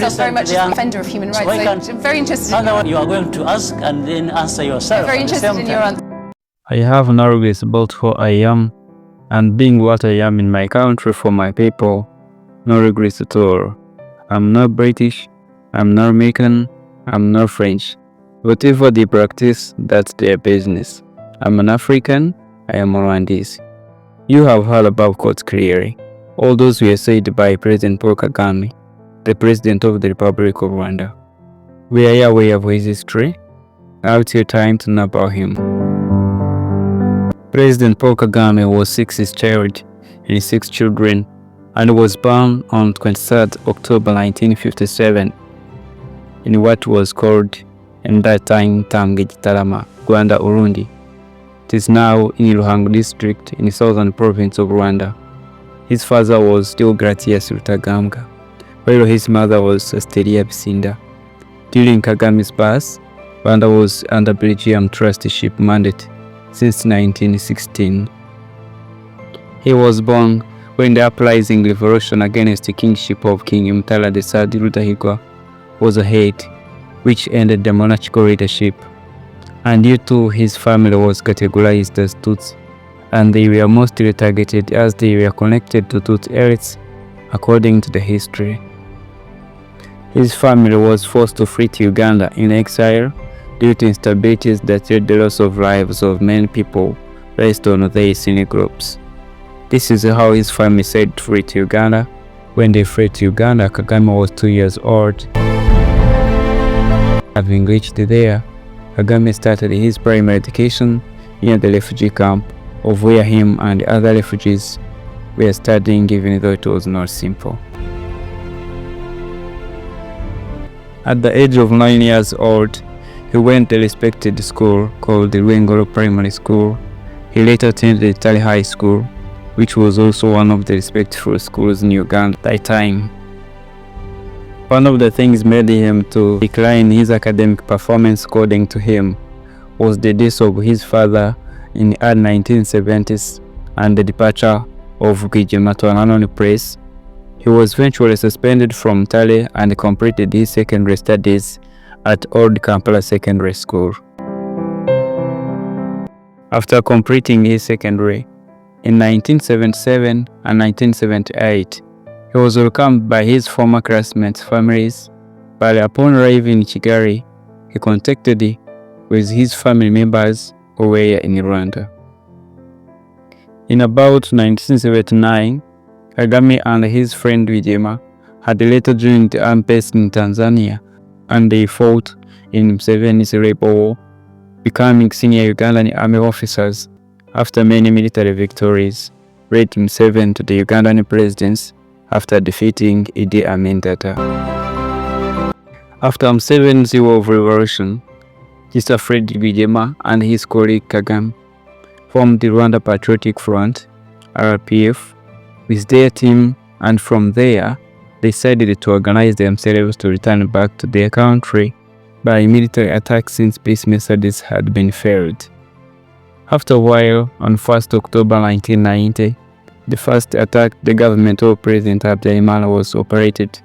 myself very much as a defender of human rights. So I'm very interested in you are going to ask and then answer yourself. I'm very interested in your answer. I have no regrets about who I am and being what I am in my country for my people. No regrets at all. I'm not British, I'm not American, I'm not French. Whatever they practice, that's their business. I'm an African, I am Rwandese. You have heard about quotes clearly. All those were said by President Paul Kagame, the President of the Republic of Rwanda. We are aware of his history. Now it's your time to know about him. President Paul Kagame was 6th child in 6 children and was born on 23rd October 1957 in what was called in that time Tange Gitarama, Rwanda, Urundi. It is now in Ruhango district in the southern province of Rwanda. His father was still Gratias Rutagambwa, while his mother was Asteria Bisinda. During Kagame's birth, Rwanda was under Belgium trusteeship mandate since 1916. He was born when the uprising revolution against the kingship of King Mutara III Rudahigwa was ahead, which ended the monarchical leadership, and due to his family was categorized as Tutsi, and they were mostly targeted as they were connected to Tutsi elites according to the history. His family was forced to flee to Uganda in exile due to instabilities that led the loss of lives of many people based on their ethnic groups. This is how his family said to flee to Uganda. When they fled to Uganda, Kagame was 2 years old. Having reached there, Kagame started his primary education near the refugee camp of where him and other refugees were studying, even though it was not simple. At the age of 9 years old, he went to a respected school called the Rwengoro Primary School. He later attended Tali High School, which was also one of the respectful schools in Uganda at that time. One of the things made him to decline his academic performance, according to him, was the death of his father in the early 1970s and the departure of Rwigema to an unknown place. He was eventually suspended from Tale and completed his secondary studies at Old Kampala Secondary School. After completing his secondary in 1977 and 1978, he was welcomed by his former classmates' families, but upon arriving in Kigali, he contacted with his family members who were in Rwanda. In about 1979, Kagame and his friend Rwigema had later joined the armed base in Tanzania, and they fought in Museveni's rebel war, becoming senior Ugandan army officers after many military victories, led Museveni to the Ugandan presidency after defeating Idi Amin Dada. After Museveni's war of revolution, Mr. Fred Rwigema and his colleague Kagame formed the Rwanda Patriotic Front, RPF, with their team, and from there, they decided to organize themselves to return back to their country by military attack since peace methods had been failed. After a while, on 1st October 1990, the first attack the government of President Habyarimana was operated,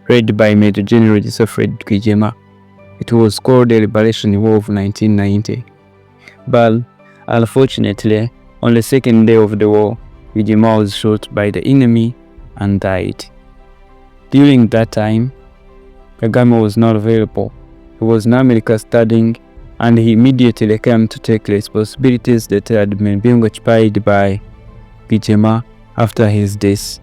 led by Major General Fred Rwigema. It was called the Liberation War of 1990. But unfortunately, on the second day of the war, Rwigema was shot by the enemy and died. During that time, Kagame was not available. He was in America studying, and he immediately came to take responsibilities that had been being occupied by Rwigema after his death.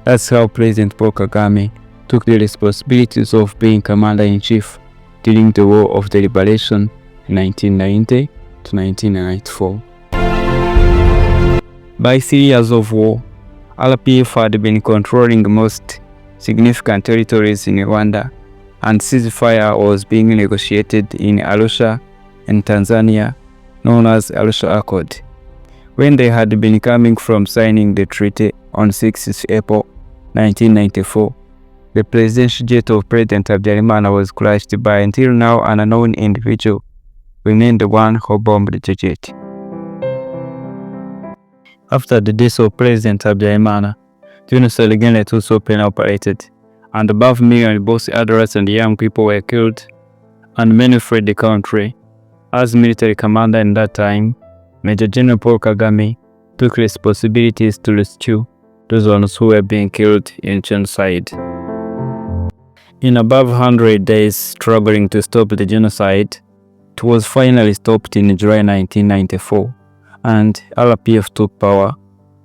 That's how President Paul Kagame took the responsibilities of being commander-in-chief during the War of the Liberation in 1990 to 1994. By 3 years of war, RPF had been controlling most significant territories in Rwanda, and ceasefire was being negotiated in Arusha in Tanzania, known as Arusha Accord. When they had been coming from signing the treaty on 6th April 1994, the presidential jet of President Habyarimana was crashed by until now an unknown individual, remained the one who bombed the jet. After the death of President Habyarimana, genocide again was open operated, and above a million both adults and young people were killed, and many fled the country. As military commander in that time, Major General Paul Kagame took responsibilities to rescue those ones who were being killed in genocide. In above 100 days struggling to stop the genocide, it was finally stopped in July 1994, and RPF took power,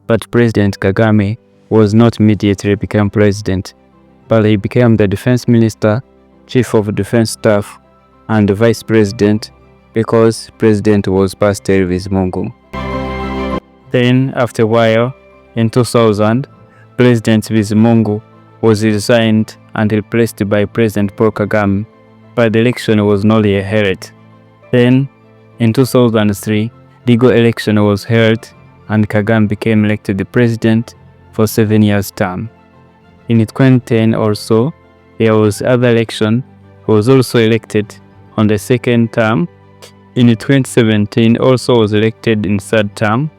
but President Kagame was not immediately become president, but he became the defense minister, chief of defense staff, and the vice president because president was Pastor Bizimungu. Then, after a while, in 2000, President Bizimungu was resigned and replaced by President Paul Kagame, but the election was not yet held. Then, in 2003, legal election was held and Kagame became elected the president for 7 years term. In 2010 also, there was other election. He was also elected on the second term. In 2017 also was elected in third term,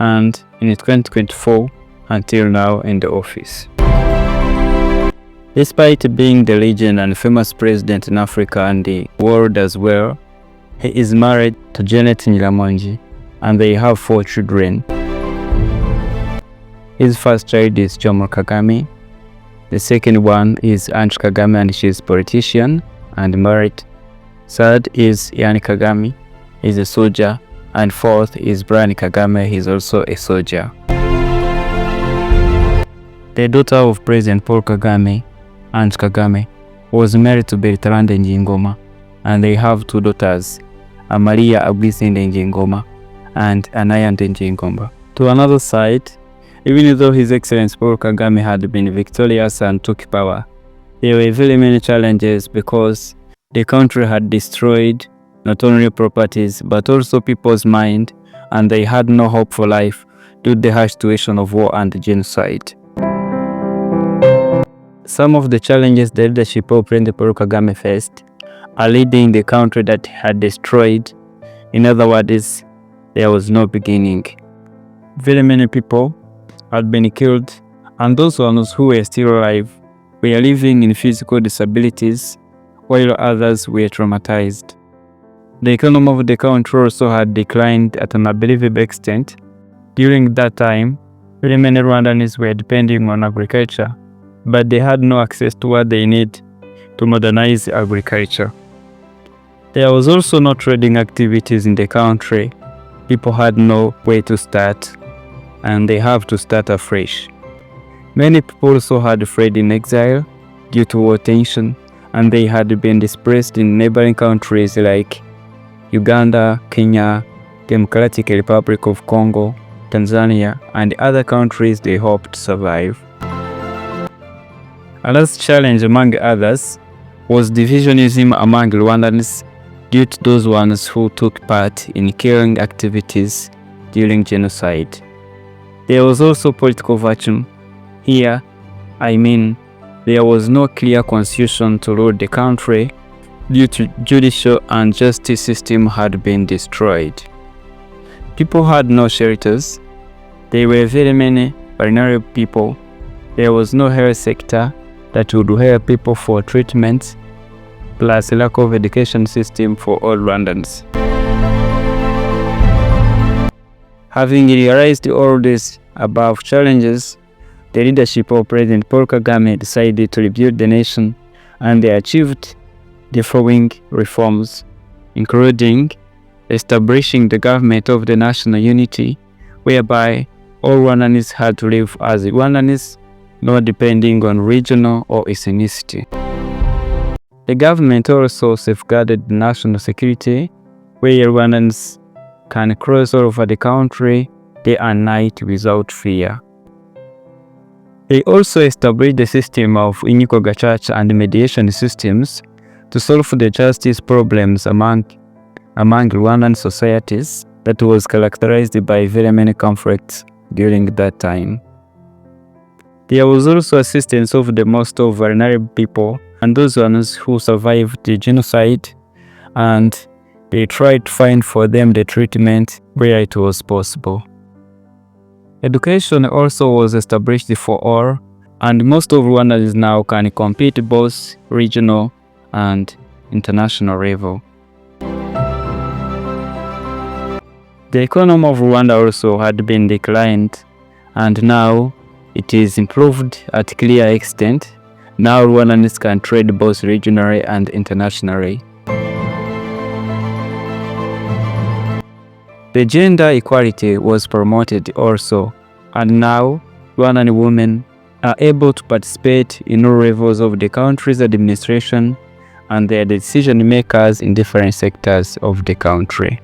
and in 2024 until now in the office. Despite being the legend and famous president in Africa and the world as well, he is married to Janet Nyiramongi and they have 4 children. His first child is Jomo Kagame. The second one is Aunt Kagame and she is a politician and married. Third is Ian Kagame, he is a soldier. And fourth is Brian Kagame, he is also a soldier. The daughter of President Paul Kagame, Aunt Kagame, was married to Bertrand Njingoma, and they have 2 daughters, Amalia Abwisinde Njingoma and Anayande Njingoma. To another side, even though His Excellency Paul Kagame had been victorious and took power, there were very many challenges because the country had destroyed not only properties but also people's mind, and they had no hope for life due to the harsh situation of war and genocide. Some of the challenges the leadership of President Paul Kagame faced are leading the country that had destroyed. In other words, there was no beginning. Very many people had been killed, and those ones who were still alive were living in physical disabilities, while others were traumatized. The economy of the country also had declined at an unbelievable extent. During that time, very many Rwandans were depending on agriculture, but they had no access to what they need to modernize agriculture. There was also no trading activities in the country. People had no way to start, and they have to start afresh. Many people also had fled in exile due to war tension, and they had been displaced in neighboring countries like Uganda, Kenya, Democratic Republic of Congo, Tanzania, and other countries they hoped to survive. Another challenge among others was divisionism among Rwandans due to those ones who took part in killing activities during genocide. There was also political vacuum. Here, there was no clear constitution to rule the country due to judicial and justice system had been destroyed. People had no shelters. There were very many vulnerable people. There was no health sector that would help people for treatment, plus a lack of education system for all Rwandans. Having realized all these above challenges, the leadership of President Paul Kagame decided to rebuild the nation, and they achieved the following reforms, including establishing the government of the national unity, whereby all Rwandans had to live as Rwandans, not depending on regional or ethnicity. The government also safeguarded the national security, where Rwandans can cross all over the country day and night without fear. They also established the system of unequal gacaca and mediation systems to solve the justice problems among Rwandan societies that was characterized by very many conflicts during that time. There was also assistance of the most vulnerable people and those ones who survived the genocide, and they tried to find for them the treatment where it was possible. Education also was established for all, and most of Rwandans now can compete both regional and international level. The economy of Rwanda also had been declined, and now it is improved at clear extent. Now Rwandans can trade both regionally and internationally. The gender equality was promoted also, and now Rwandan women are able to participate in all levels of the country's administration, and they are decision makers in different sectors of the country.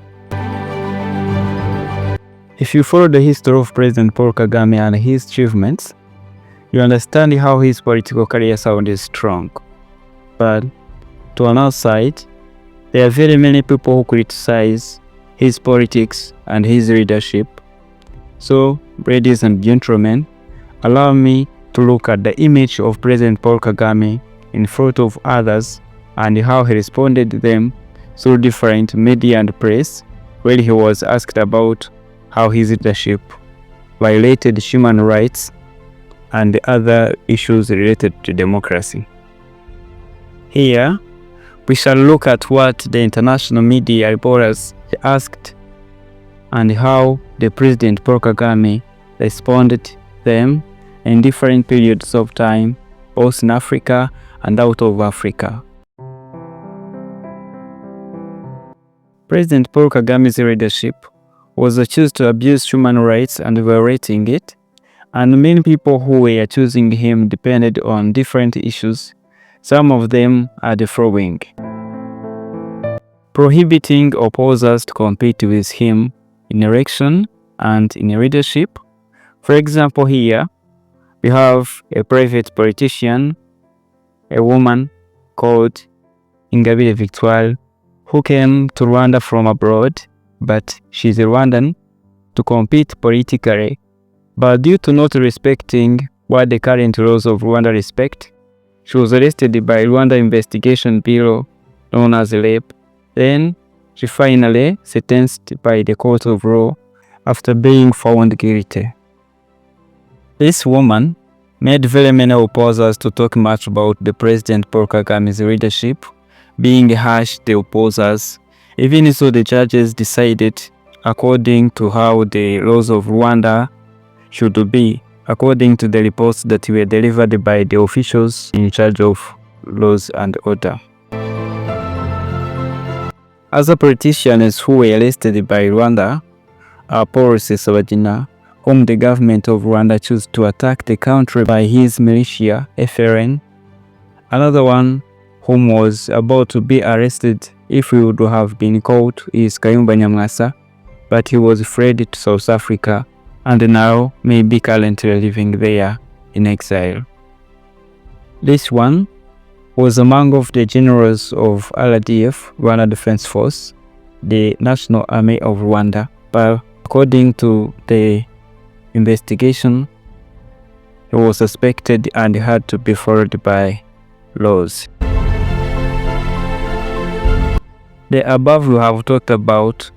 If you follow the history of President Paul Kagame and his achievements, you understand how his political career sounded strong. But to another side, there are very many people who criticize his politics and his leadership. So, ladies and gentlemen, allow me to look at the image of President Paul Kagame in front of others and how he responded to them through different media and press, where he was asked about how his leadership violated human rights and other issues related to democracy. Here, we shall look at what the international media reporters asked and how the President Paul Kagame responded to them in different periods of time, both in Africa and out of Africa. President Paul Kagame's leadership was accused to abuse human rights and violating it, and many people who were choosing him depended on different issues. Some of them are the following: prohibiting opposers to compete with him in election and in leadership. For example, here we have a private politician, a woman called Ingabire Victoire, who came to Rwanda from abroad, but she's a Rwandan, to compete politically. But due to not respecting what the current laws of Rwanda respect, she was arrested by Rwanda Investigation Bureau, known as REB. Then she finally sentenced by the court of law after being found guilty. This woman made very many opposers to talk much about the President Paul Kagame's leadership, being harsh the opposers. Even so, the judges decided according to how the laws of Rwanda should be, according to the reports that were delivered by the officials in charge of laws and order. Other politicians who were arrested by Rwanda are Paul Rusesabagina, whom the government of Rwanda chose to attack the country by his militia, FRN. Another one whom was about to be arrested if he would have been caught is Kayumba Nyamwasa, but he was fled to South Africa and now may be currently living there in exile. This one was among of the generals of RDF, Rwanda Defense Force, the National Army of Rwanda, but according to the investigation, he was suspected and had to be followed by laws. The above we have talked about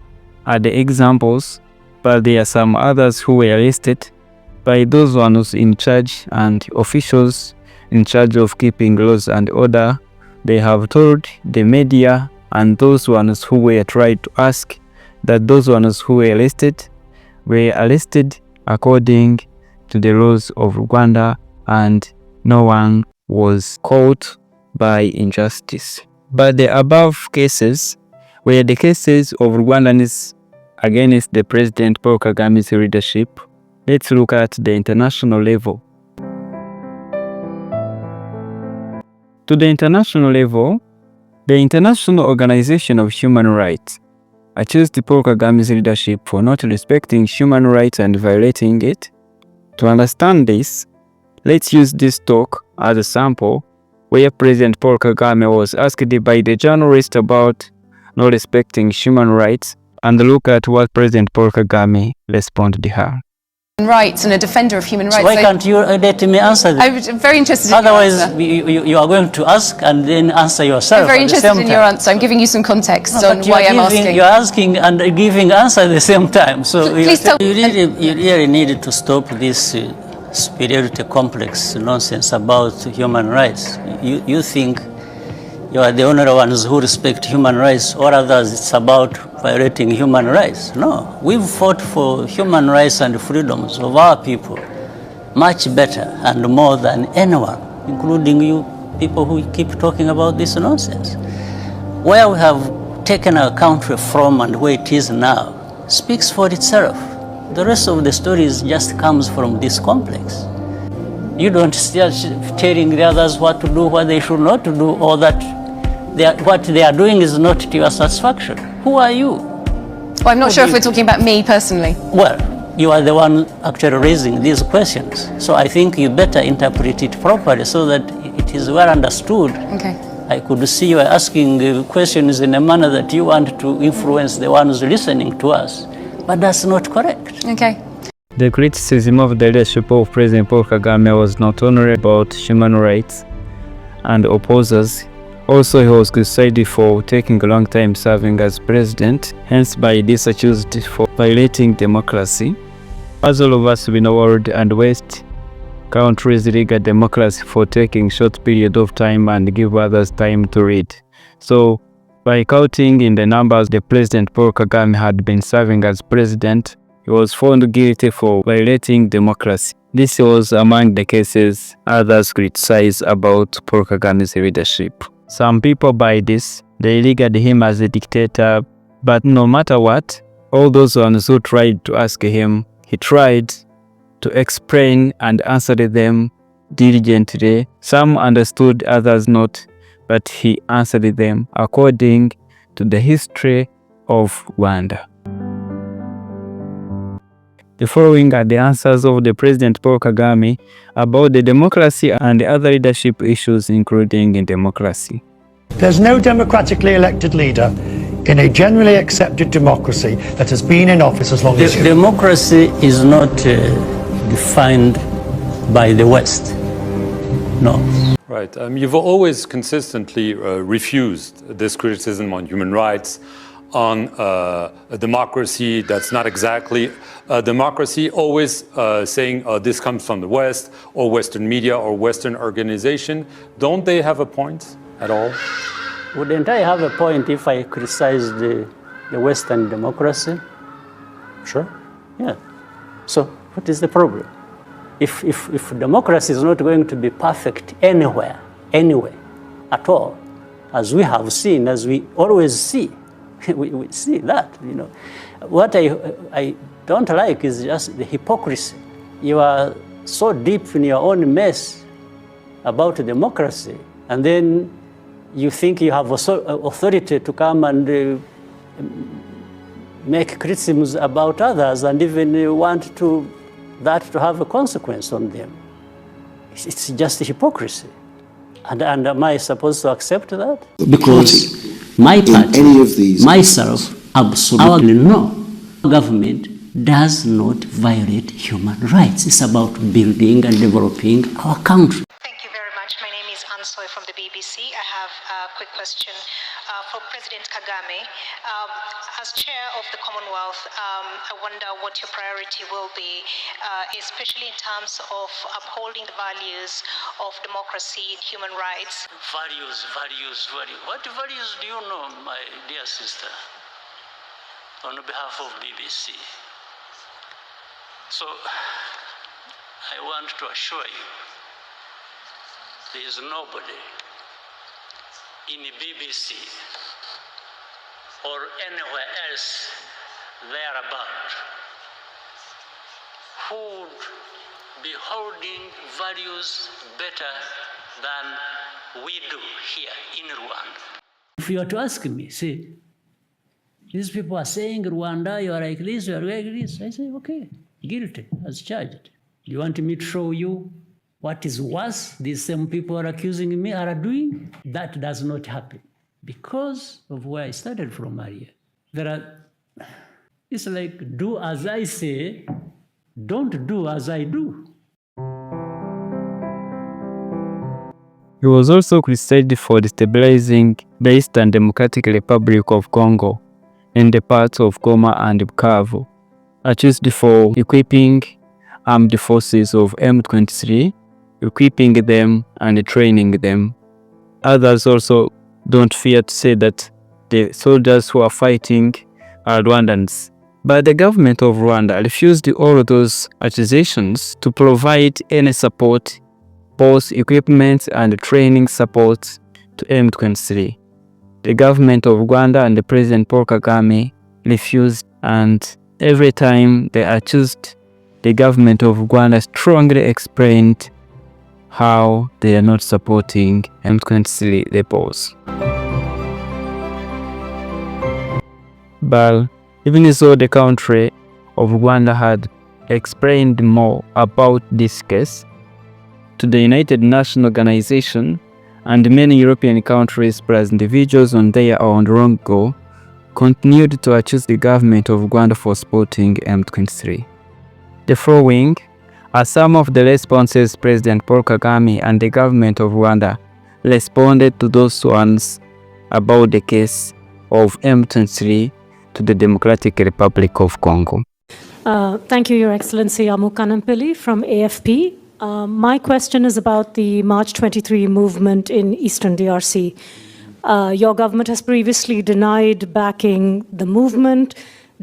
are the examples, but there are some others who were arrested by those ones in charge and officials in charge of keeping laws and order. They have told the media and those ones who were tried to ask that those ones who were arrested according to the laws of Rwanda and no one was caught by injustice. But the above cases were the cases of Rwandans against the President Paul Kagame's leadership. Let's look at the international level. To the international level, the International Organization of Human Rights accused Paul Kagame's leadership for not respecting human rights and violating it. To understand this, let's use this talk as a sample where President Paul Kagame was asked by the journalist about not respecting human rights, and look at what President Paul Kagame responded to her. Rights and a defender of human rights. So why can't you let me answer this? I'm very interested in Otherwise, your answer. you are going to ask and then answer yourself. I'm very interested in your answer. I'm giving you some context on why I'm asking. You're asking and giving answer at the same time. So please tell you really need to stop this superiority complex nonsense about human rights. You think you are the only ones who respect human rights, or others it's about violating human rights. No, we've fought for human rights and freedoms of our people much better and more than anyone, including you people who keep talking about this nonsense. Where we have taken our country from and where it is now speaks for itself. The rest of the story just comes from this complex. You don't start telling the others what to do, what they should not do, or that what they are doing is not to your satisfaction. Who are you? Well, I'm not sure if we're talking about me personally. Well, you are the one actually raising these questions. So I think you better interpret it properly so that it is well understood. Okay. I could see you asking questions in a manner that you want to influence the ones listening to us, but that's not correct. Okay. The criticism of the leadership of President Paul Kagame was not only about human rights and opposers. Also, he was criticized for taking a long time serving as president, hence by this accused for violating democracy. As all of us we know, world and West countries legal democracy for taking short period of time and give others time to read. So, by counting in the numbers the President Paul Kagame had been serving as president, he was found guilty for violating democracy. This was among the cases others criticized about Paul Kagame's leadership. Some people by this, they regard him as a dictator, but no matter what, all those ones who tried to ask him, he tried to explain and answer them diligently. Some understood, others not, but he answered them according to the history of Rwanda. The following are the answers of the President Paul Kagame about the democracy and other leadership issues, including in democracy. There's no democratically elected leader in a generally accepted democracy that has been in office as long as you. Democracy is not defined by the West. No. Right. You've always consistently refused this criticism on human rights, on a democracy that's not exactly a democracy, always saying this comes from the West or Western media or Western organization. Don't they have a point at all? Wouldn't I have a point if I criticized the Western democracy? Sure. Yeah. So what is the problem? If democracy is not going to be perfect anywhere, anyway, at all, as we have seen, as we always see, we see that, you know. What I don't like is just the hypocrisy. You are so deep in your own mess about democracy, and then you think you have authority to come and make criticisms about others, and even want that to have a consequence on them. It's just hypocrisy. And am I supposed to accept that? Because my party, any of these, myself, absolutely no. Government does not violate human rights. It's about building and developing our country. Thank you very much. My name is Ansoy from the BBC. I have a quick question for President Kagame. As chair of the Commonwealth, I wonder what your priority will be, especially in terms of upholding the values of democracy and human rights. Values. What values do you know, my dear sister, on behalf of BBC? So, I want to assure you, there is nobody in the BBC or anywhere else thereabout who would be holding values better than we do here in Rwanda. If you are to ask me, see, these people are saying, Rwanda, you are like this, you are like this. I say, okay, guilty as charged. You want me to show you what is worse these same people are accusing me are doing? That does not happen because of where I started from earlier. It's like, do as I say, don't do as I do. He was also criticized for destabilizing the Eastern Democratic Republic of Congo in the parts of Goma and Bukavu, accused for equipping armed forces of M23, equipping them and training them. Others also don't fear to say that the soldiers who are fighting are Rwandans. But the government of Rwanda refused all those accusations to provide any support, both equipment and training support to M23. The government of Rwanda and the President Paul Kagame refused, and every time they accused, the government of Rwanda strongly explained how they are not supporting M23 rebels. But even though the country of Rwanda had explained more about this case to the United Nations Organization and many European countries plus individuals on their own wronggo, continued to accuse the government of Rwanda for supporting M23. The following are some of the responses President Paul Kagame and the government of Rwanda responded to those ones about the case of M23 to the Democratic Republic of Congo. Thank you, Your Excellency. Amu Kanampili from AFP. My question is about the March 23 movement in Eastern DRC. Your government has previously denied backing the movement.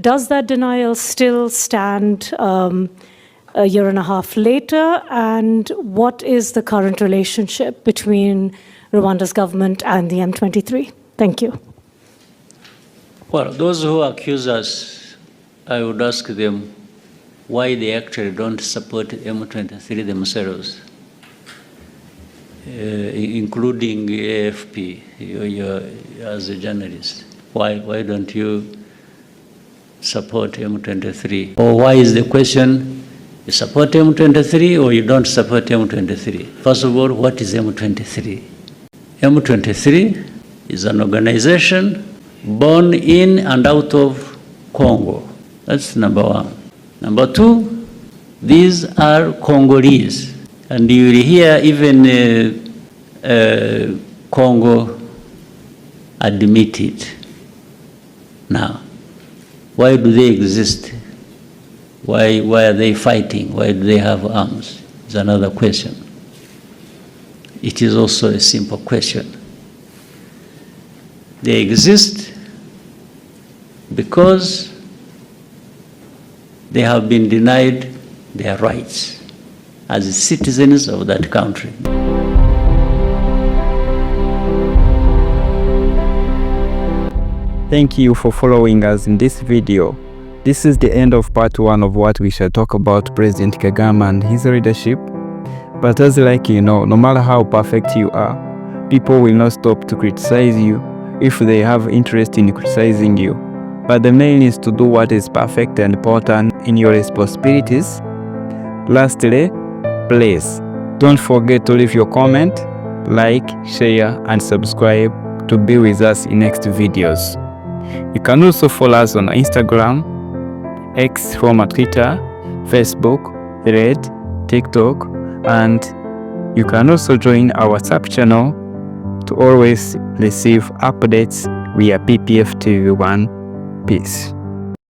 Does that denial still stand a year and a half later? And what is the current relationship between Rwanda's government and the M23? Thank you. Well, those who accuse us, I would ask them why they actually don't support M23 themselves, including AFP, as a journalist. Why don't you support M23? Or why is the question, you support M23 or you don't support M23? First of all, what is M23? M23 is an organization born in and out of Congo. That's number one. Number two, these are Congolese. And you will hear even Congo admit it. Now, why do they exist? Why are they fighting? Why do they have arms? It's another question. It is also a simple question. They exist because they have been denied their rights as citizens of that country. Thank you for following us in this video. This is the end of part 1 of what we shall talk about President Kagame and his leadership. But as no matter how perfect you are, people will not stop to criticize you if they have interest in criticizing you. But the main is to do what is perfect and important in your responsibilities. Lastly, please don't forget to leave your comment, like, share, and subscribe to be with us in next videos. You can also follow us on Instagram, X former Twitter, Facebook, Thread, TikTok, and you can also join our sub-channel to always receive updates via PPF TV1. Peace.